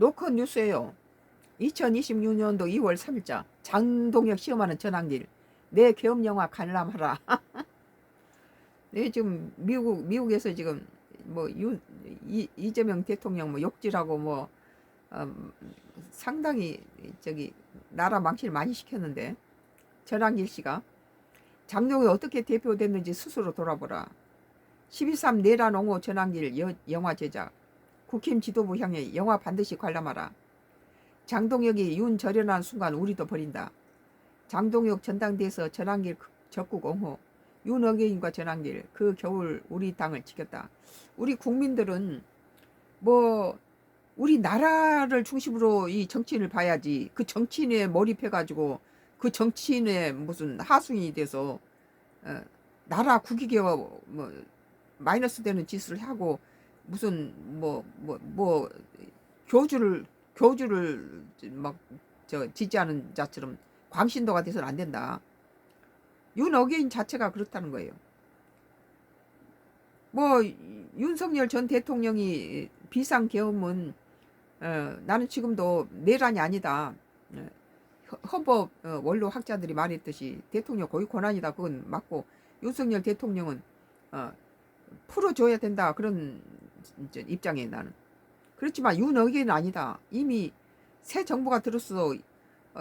노컷 뉴스예요. 2026년도 2월 3일자 장동혁 시험하는 전환길 내 계엄 영화 관람하라. 네, 지금 미국에서 지금 뭐 이재명 대통령 뭐 욕질하고 뭐 상당히 저기 나라 망신을 많이 시켰는데 전환길 씨가 장동혁이 어떻게 대표됐는지 스스로 돌아보라. 12.3 내란 옹호 전환길 영화 제작 국힘 지도부 향해 영화 반드시 관람하라. 장동혁이 윤 절연한 순간 우리도 버린다. 장동혁 전당대에서 전환길 적국 옹호 윤어게인과 전환길 그 겨울 우리 땅을 지켰다. 우리 국민들은 뭐 우리 나라를 중심으로 이 정치인을 봐야지 그 정치인에 몰입해가지고 그 정치인의 무슨 하수인이 돼서 나라 국익에 뭐 마이너스 되는 짓을 하고 무슨 뭐 교주를 막 지지하는 자처럼 광신도가 돼서는 안 된다. 윤어게인 자체가 그렇다는 거예요. 뭐 윤석열 전 대통령이 비상계엄은 나는 지금도 내란이 아니다. 헌법 원로 학자들이 말했듯이 대통령 고유 권한이다. 그건 맞고 윤석열 대통령은 풀어줘야 된다. 그런 입장이에요 나는. 그렇지만 윤어게인은 아니다. 이미 새 정부가 들어서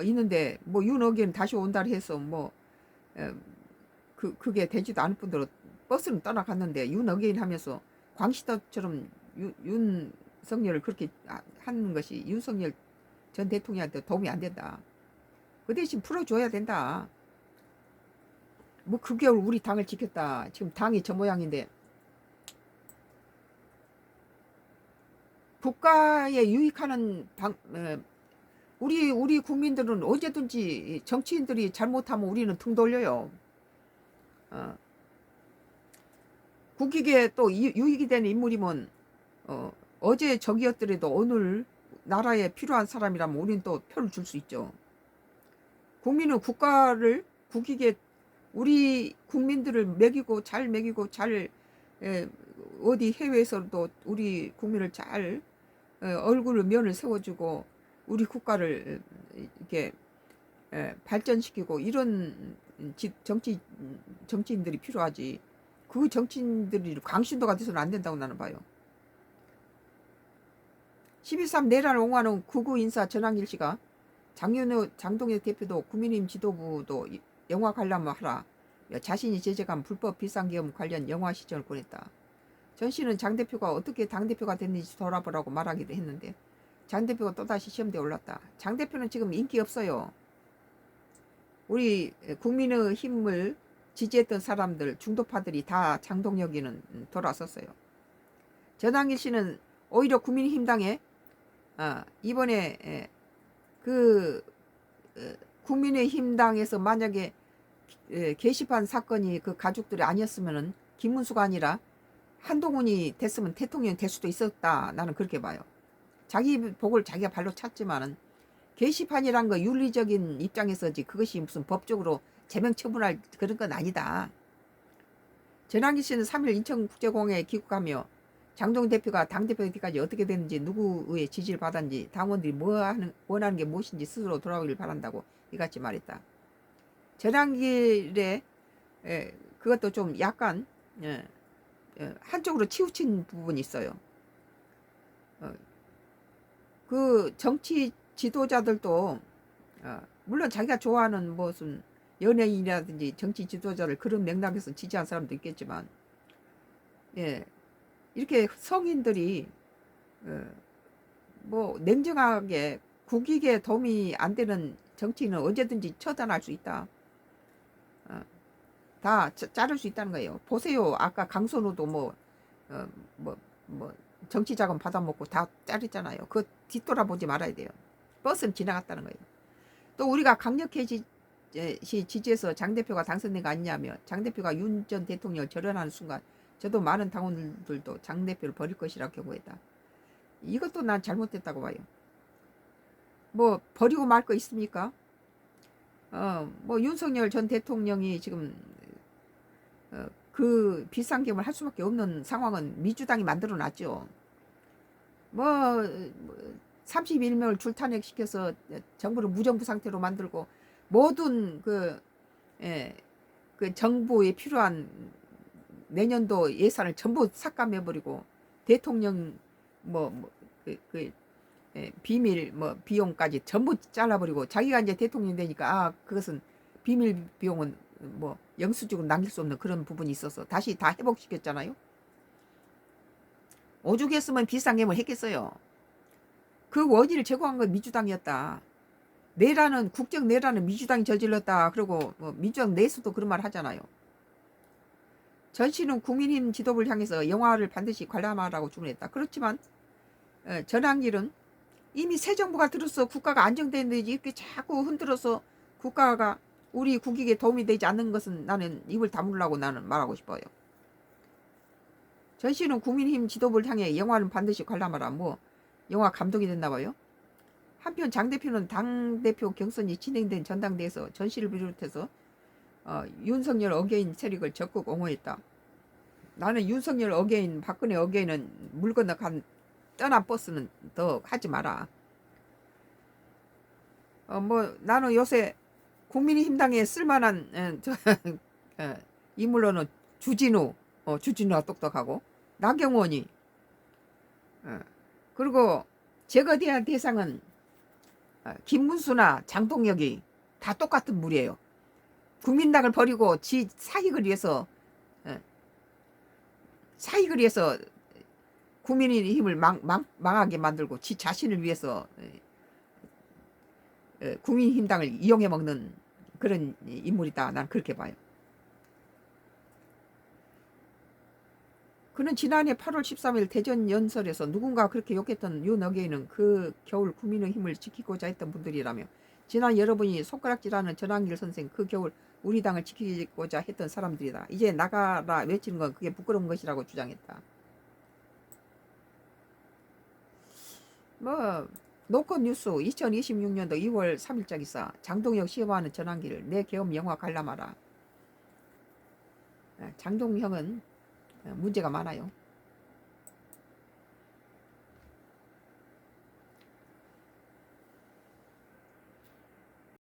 있는데 뭐 윤어게인 다시 온다 해서 뭐 그게 되지도 않을 뿐더러 버스는 떠나갔는데 윤어게인 하면서 광시도처럼 윤석열을 그렇게 하는 것이 윤석열 전 대통령한테 도움이 안 된다. 그 대신 풀어줘야 된다. 뭐 그 겨울 우리 당을 지켰다. 지금 당이 저 모양인데 국가에 유익하는 우리 국민들은 언제든지 정치인들이 잘못하면 우리는 등 돌려요. 국익에 또 유익이 되는 인물이면 어제 적이었더라도 오늘 나라에 필요한 사람이라면 우리는 또 표를 줄 수 있죠. 국민은 국익에 우리 국민들을 먹이고 잘 어디 해외에서도 우리 국민을 잘 얼굴을 면을 세워주고 우리 국가를 이렇게 발전시키고 이런 정치인들이 필요하지. 그 정치인들이 광신도가 돼서는 안 된다고 나는 봐요. 12.3 내란을 옹호하는 극우 인사 전환길 씨가 장동혁 대표도 국민의힘 지도부도 영화 관람을 하라. 자신이 제재한 불법 비상계엄 관련 영화 시청을 권했다. 전 씨는 장 대표가 어떻게 당대표가 됐는지 돌아보라고 말하기도 했는데 장 대표가 또다시 시험대에 올랐다. 장 대표는 지금 인기 없어요. 우리 국민의힘을 지지했던 사람들 중도파들이 다 장동혁이는 돌아섰어요. 전환길 씨는 오히려 국민의힘당에 이번에 국민의힘당에서 만약에 게시판 사건이 그 가족들이 아니었으면은 김문수가 아니라 한동훈이 됐으면 대통령이 될 수도 있었다. 나는 그렇게 봐요. 자기 복을 자기가 발로 찼지만은 게시판이란 거 윤리적인 입장에서지 그것이 무슨 법적으로 제명 처분할 그런 건 아니다. 전환기 씨는 3일 인천국제공항에 귀국하며 장동 대표가 당대표 되기까지 어떻게 됐는지 누구의 지지를 받았는지 당원들이 원하는 게 무엇인지 스스로 돌아오길 바란다고 이같이 말했다. 전환길의 그것도 좀 약간 한쪽으로 치우친 부분이 있어요. 그 정치 지도자들도 물론 자기가 좋아하는 무슨 연예인이라든지 정치 지도자를 그런 맥락에서 지지한 사람도 있겠지만 이렇게 성인들이 뭐 냉정하게 국익에 도움이 안 되는 정치인은 언제든지 처단할 수 있다. 다 자를 수 있다는 거예요. 보세요. 아까 강선우도 뭐 정치 자금 받아먹고 다 자르잖아요. 그거 뒤돌아보지 말아야 돼요. 버스는 지나갔다는 거예요. 또 우리가 강력히 지지해서 장 대표가 당선된 거 아니냐며 장 대표가 윤 전 대통령을 절연하는 순간 저도 많은 당원들도 장 대표를 버릴 것이라고 경고했다. 이것도 난 잘못됐다고 봐요. 뭐 버리고 말 거 있습니까? 뭐 윤석열 전 대통령이 지금 그 비상계엄을 할 수밖에 없는 상황은 민주당이 만들어 놨죠. 뭐 31명을 줄탄핵시켜서 정부를 무정부 상태로 만들고 모든 그 정부에 필요한 내년도 예산을 전부 삭감해버리고 대통령 비밀 비용까지 전부 잘라버리고 자기가 이제 대통령 되니까 그것은 비밀 비용은 영수증으로 남길 수 없는 그런 부분이 있어서 다시 다 회복시켰잖아요. 오죽했으면 비상계엄을 했겠어요. 그 원인을 제공한 건 민주당이었다. 국정 내란은 민주당이 저질렀다. 그리고 민주당 내에서도 그런 말 하잖아요. 전씨는 국민힘 지도부를 향해서 영화를 반드시 관람하라고 주문했다. 그렇지만 전한길은 이미 새 정부가 들어서 국가가 안정되는데 이렇게 자꾸 흔들어서 국가가 우리 국익에 도움이 되지 않는 것은 나는 입을 다물라고 나는 말하고 싶어요. 전씨는 국민힘 지도부를 향해 영화는 반드시 관람하라. 영화 감독이 됐나 봐요. 한편 장 대표는 당대표 경선이 진행된 전당대에서 전씨를 비롯해서 윤석열 어게인 세력을 적극 옹호했다. 나는 윤석열 어게인, 박근혜 어게인은 물 건너 떠난 버스는 더 하지 마라. 나는 요새 국민의힘당에 쓸만한 인물로는 주진우가 똑똑하고 나경원이 그리고 제거대한 대상은 김문수나 장동혁이 다 똑같은 물이에요. 국민당을 버리고 지 사익을 위해서 국민의힘을 망하게 만들고 지 자신을 위해서 국민의힘당을 이용해 먹는 그런 인물이다. 난 그렇게 봐요. 그는 지난해 8월 13일 대전 연설에서 누군가 그렇게 욕했던 윤 어게인은 그 겨울 국민의힘을 지키고자 했던 분들이라며 지난 여러분이 손가락질하는 전한길 선생 그 겨울 우리 당을 지키고자 했던 사람들이다. 이제 나가라 외치는 건 그게 부끄러운 것이라고 주장했다. 노컷 뉴스 2026년도 2월 3일자 기사 장동혁 시험하는 전한길 내 계엄 영화 관람하라. 장동혁은 문제가 많아요.